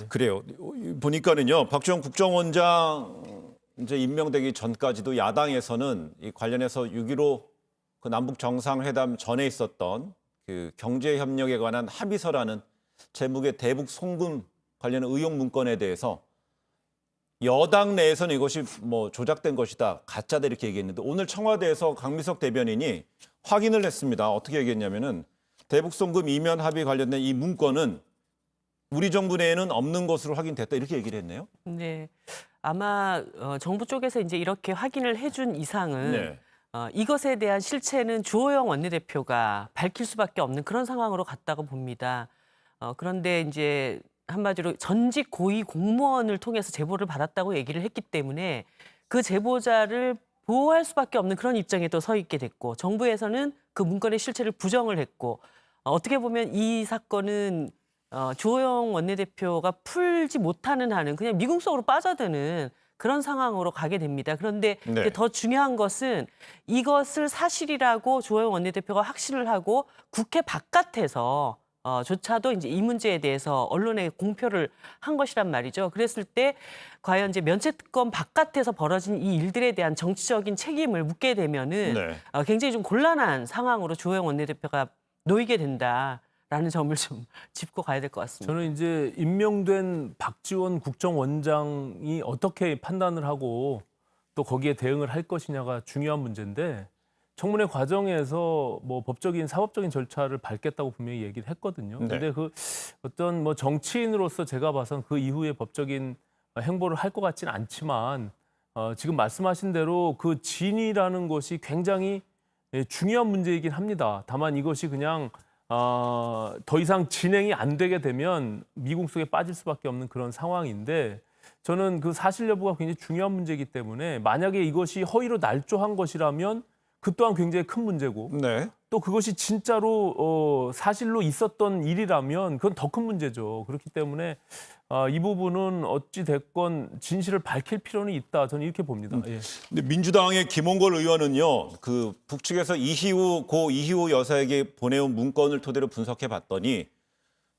그래요. 보니까는요, 박지원 국정원장 이제 임명되기 전까지도 야당에서는 이 관련해서 6.15 그 남북 정상회담 전에 있었던 그 경제 협력에 관한 합의서라는 제목의 대북 송금 관련 의혹 문건에 대해서 여당 내에서는 이것이 뭐 조작된 것이다, 가짜다 이렇게 얘기했는데 오늘 청와대에서 강미석 대변인이 확인을 했습니다. 어떻게 얘기했냐면은 대북 송금 이면 합의 관련된 이 문건은 우리 정부 내에는 없는 것으로 확인됐다 이렇게 얘기를 했네요. 네, 아마 정부 쪽에서 이제 이렇게 확인을 해준 이상은 네. 이것에 대한 실체는 주호영 원내대표가 밝힐 수밖에 없는 그런 상황으로 갔다고 봅니다. 그런데 이제 한마디로 전직 고위 공무원을 통해서 제보를 받았다고 얘기를 했기 때문에 그 제보자를 보호할 수밖에 없는 그런 입장에 또 서 있게 됐고 정부에서는 그 문건의 실체를 부정을 했고 어떻게 보면 이 사건은 주호영 원내대표가 풀지 못하는 한은 그냥 미궁 속으로 빠져드는 그런 상황으로 가게 됩니다. 그런데 네. 이제 더 중요한 것은 이것을 사실이라고 주호영 원내대표가 확신을 하고 국회 바깥에서 조차도 이제 이 문제에 대해서 언론에 공표를 한 것이란 말이죠. 그랬을 때 과연 이제 면책특권 바깥에서 벌어진 이 일들에 대한 정치적인 책임을 묻게 되면은 네. 굉장히 좀 곤란한 상황으로 주호영 원내대표가 놓이게 된다라는 점을 좀 짚고 가야 될 것 같습니다. 저는 이제 임명된 박지원 국정원장이 어떻게 판단을 하고 또 거기에 대응을 할 것이냐가 중요한 문제인데 청문회 과정에서 뭐 법적인 사법적인 절차를 밟겠다고 분명히 얘기를 했거든요. 네. 근데 그 어떤 뭐 정치인으로서 제가 봐선 그 이후에 법적인 행보를 할 것 같지는 않지만 지금 말씀하신 대로 그 진위라는 것이 굉장히 중요한 문제이긴 합니다. 다만 이것이 그냥 더 이상 진행이 안 되게 되면 미궁 속에 빠질 수밖에 없는 그런 상황인데 저는 그 사실 여부가 굉장히 중요한 문제이기 때문에 만약에 이것이 허위로 날조한 것이라면 그 또한 굉장히 큰 문제고 네. 또 그것이 진짜로 사실로 있었던 일이라면 그건 더 큰 문제죠. 그렇기 때문에 이 부분은 어찌 됐건 진실을 밝힐 필요는 있다. 저는 이렇게 봅니다. 예. 근데 민주당의 김홍걸 의원은요, 그 북측에서 고 이희우 여사에게 보내온 문건을 토대로 분석해 봤더니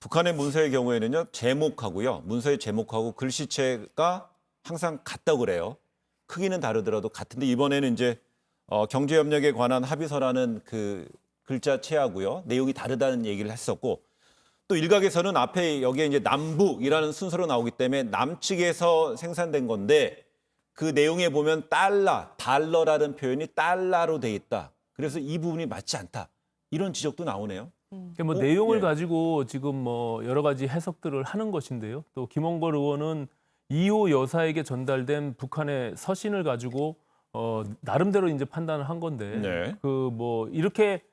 북한의 문서의 경우에는요, 제목하고요, 문서의 제목하고 글씨체가 항상 같다고 그래요. 크기는 다르더라도 같은데 이번에는 이제 경제협력에 관한 합의서라는 그 글자체하고요, 내용이 다르다는 얘기를 했었고 또 일각에서는 앞에 여기에 이제 남북이라는 순서로 나오기 때문에 남측에서 생산된 건데 그 내용에 보면 달러라는 표현이 달러로 돼 있다. 그래서 이 부분이 맞지 않다. 이런 지적도 나오네요. 그러니까 뭐 내용을 예. 가지고 지금 뭐 여러 가지 해석들을 하는 것인데요. 또 김홍걸 의원은 이호 여사에게 전달된 북한의 서신을 가지고 나름대로 이제 판단을 한 건데 네. 그 뭐 이렇게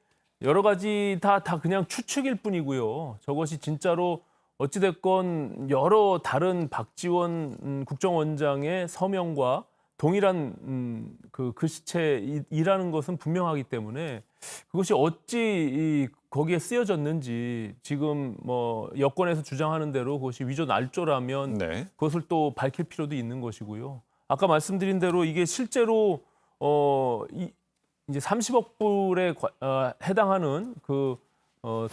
여러 가지 다 그냥 추측일 뿐이고요. 저것이 진짜로 어찌됐건 여러 다른 박지원 국정원장의 서명과 동일한 그 글씨체이라는 것은 분명하기 때문에 그것이 어찌 거기에 쓰여졌는지 지금 뭐 여권에서 주장하는 대로 그것이 위조 날조라면 네. 그것을 또 밝힐 필요도 있는 것이고요. 아까 말씀드린 대로 이게 실제로 이제 30억 불에 해당하는 그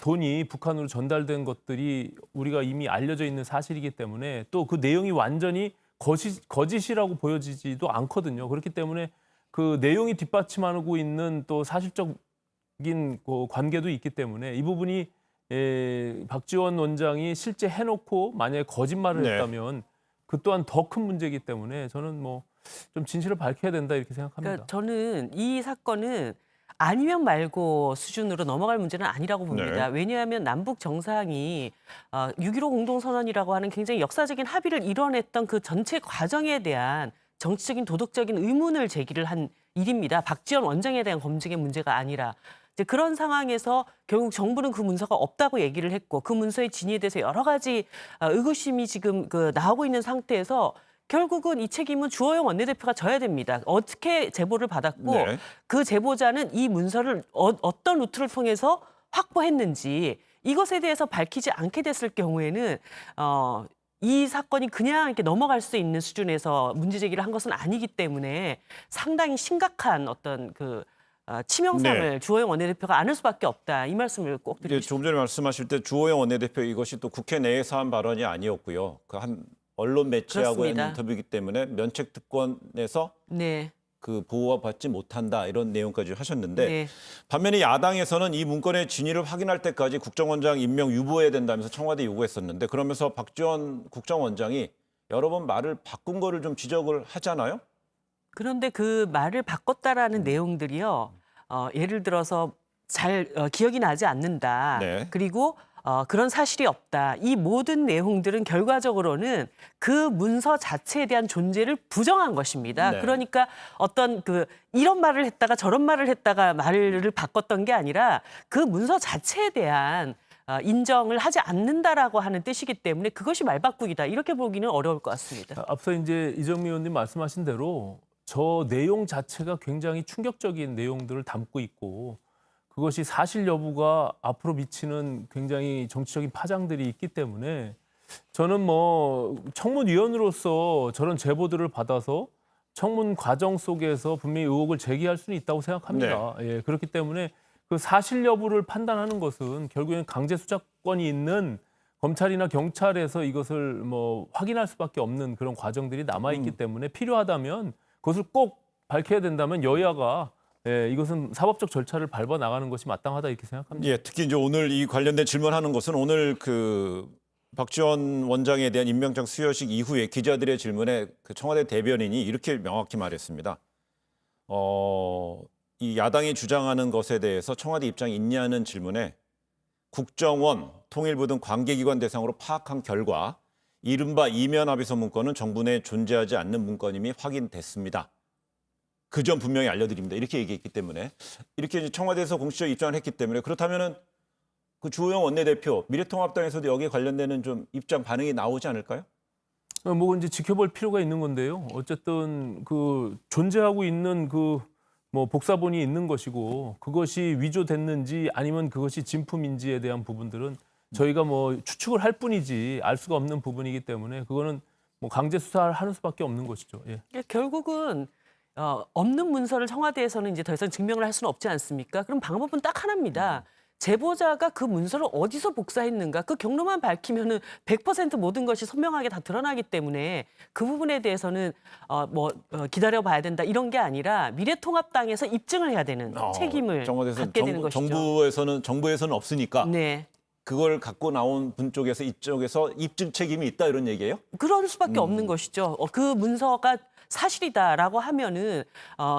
돈이 북한으로 전달된 것들이 우리가 이미 알려져 있는 사실이기 때문에 또 그 내용이 완전히 거짓이라고 보여지지도 않거든요. 그렇기 때문에 그 내용이 뒷받침하고 있는 또 사실적인 그 관계도 있기 때문에 이 부분이 박지원 원장이 실제 해놓고 만약에 거짓말을 네. 했다면 그 또한 더 큰 문제이기 때문에 저는 뭐 좀 진실을 밝혀야 된다 이렇게 생각합니다. 그러니까 저는 이 사건은 아니면 말고 수준으로 넘어갈 문제는 아니라고 봅니다. 네. 왜냐하면 남북 정상이 6.15 공동선언이라고 하는 굉장히 역사적인 합의를 이뤄냈던 그 전체 과정에 대한 정치적인 도덕적인 의문을 제기를 한 일입니다. 박지원 원장에 대한 검증의 문제가 아니라. 이제 그런 상황에서 결국 정부는 그 문서가 없다고 얘기를 했고 그 문서의 진위에 대해서 여러 가지 의구심이 지금 나오고 있는 상태에서 결국은 이 책임은 주호영 원내대표가 져야 됩니다. 어떻게 제보를 받았고 네. 그 제보자는 이 문서를 어떤 루트를 통해서 확보했는지 이것에 대해서 밝히지 않게 됐을 경우에는 이 사건이 그냥 이렇게 넘어갈 수 있는 수준에서 문제 제기를 한 것은 아니기 때문에 상당히 심각한 어떤 치명상을 주호영 원내대표가 안을 수밖에 없다. 이 말씀을 꼭 이제 드리고 싶습니다. 조금 전에 말씀하실 때 주호영 원내대표 이것이 또 국회 내에서 한 발언이 아니었고요. 그 한 언론 매체하고의 그렇습니다. 인터뷰이기 때문에 면책 특권에서 네. 그 보호받지 못한다 이런 내용까지 하셨는데 네. 반면에 야당에서는 이 문건의 진위를 확인할 때까지 국정원장 임명 유보해야 된다면서 청와대 요구했었는데 그러면서 박지원 국정원장이 여러 번 말을 바꾼 거를 좀 지적을 하잖아요. 그런데 그 말을 바꿨다라는 내용들이요. 예를 들어서 잘 기억이 나지 않는다. 네. 그리고 그런 사실이 없다. 이 모든 내용들은 결과적으로는 그 문서 자체에 대한 존재를 부정한 것입니다. 네. 그러니까 어떤 이런 말을 했다가 저런 말을 했다가 말을 바꿨던 게 아니라 그 문서 자체에 대한 인정을 하지 않는다라고 하는 뜻이기 때문에 그것이 말바꾸기다. 이렇게 보기는 어려울 것 같습니다. 앞서 이제 이정미 의원님 말씀하신 대로 저 내용 자체가 굉장히 충격적인 내용들을 담고 있고 그것이 사실 여부가 앞으로 미치는 굉장히 정치적인 파장들이 있기 때문에 저는 뭐 청문위원으로서 저런 제보들을 받아서 청문 과정 속에서 분명히 의혹을 제기할 수는 있다고 생각합니다. 예, 그렇기 때문에 그 사실 여부를 판단하는 것은 결국엔 강제 수사권이 있는 검찰이나 경찰에서 이것을 뭐 확인할 수밖에 없는 그런 과정들이 남아 있기 때문에 필요하다면 그것을 꼭 밝혀야 된다면 여야가 이것은 사법적 절차를 밟아 나가는 것이 마땅하다 이렇게 생각합니다. 예, 특히 이제 오늘 이 관련된 질문하는 것은 오늘 그 박지원 원장에 대한 임명장 수여식 이후에 기자들의 질문에 그 청와대 대변인이 이렇게 명확히 말했습니다. 이 야당이 주장하는 것에 대해서 청와대 입장이 있냐는 질문에 국정원, 통일부 등 관계기관 대상으로 파악한 결과 이른바 이면 합의서 문건은 정부 내에 존재하지 않는 문건임이 확인됐습니다. 그 점 분명히 알려드립니다. 이렇게 얘기했기 때문에 이렇게 이제 청와대에서 공식적 입장을 했기 때문에 그렇다면은 그 주호영 원내대표 미래통합당에서도 여기에 관련되는 좀 입장 반응이 나오지 않을까요? 뭐 이제 지켜볼 필요가 있는 건데요. 어쨌든 그 존재하고 있는 그 뭐 복사본이 있는 것이고 그것이 위조됐는지 아니면 그것이 진품인지에 대한 부분들은 저희가 뭐 추측을 할 뿐이지 알 수가 없는 부분이기 때문에 그거는 뭐 강제 수사를 하는 수밖에 없는 것이죠. 예. 결국은 없는 문서를 청와대에서는 이제 더 이상 증명을 할 수는 없지 않습니까? 그럼 방법은 딱 하나입니다. 제보자가 그 문서를 어디서 복사했는가 그 경로만 밝히면은 100% 모든 것이 선명하게 다 드러나기 때문에 그 부분에 대해서는 기다려봐야 된다 이런 게 아니라 미래통합당에서 입증을 해야 되는 책임을 갖게 되는 것이죠. 정부에서는 없으니까 네. 그걸 갖고 나온 분 쪽에서 이쪽에서 입증 책임이 있다 이런 얘기예요? 그럴 수밖에 없는 것이죠. 그 문서가 사실이다라고 하면은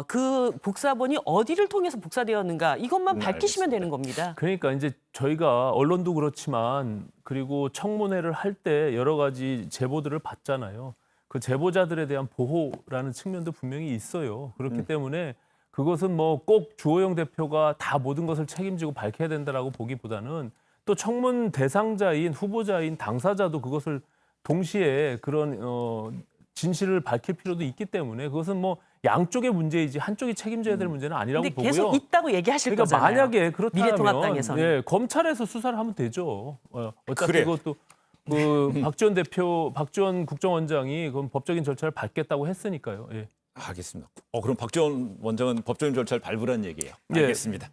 그 복사본이 어디를 통해서 복사되었는가 이것만 밝히시면 되는 겁니다. 그러니까 이제 저희가 언론도 그렇지만 그리고 청문회를 할 때 여러 가지 제보들을 받잖아요. 그 제보자들에 대한 보호라는 측면도 분명히 있어요. 그렇기 때문에 그것은 뭐 꼭 주호영 대표가 다 모든 것을 책임지고 밝혀야 된다라고 보기보다는 또 청문 대상자인 후보자인 당사자도 그것을 동시에 그런 진실을 밝힐 필요도 있기 때문에 그것은 뭐 양쪽의 문제이지 한쪽이 책임져야 될 문제는 아니라고 근데 보고요. 계속 있다고 얘기하실 그러니까 거잖아요. 만약에 그렇다면 미래통합당에서는. 검찰에서 수사를 하면 되죠. 어차피 그래. 그것도 그 박지원 국정원장이 그건 법적인 절차를 밟겠다고 했으니까요. 예. 알겠습니다. 그럼 박지원 원장은 법적인 절차를 밟으라는 얘기예요. 예. 알겠습니다.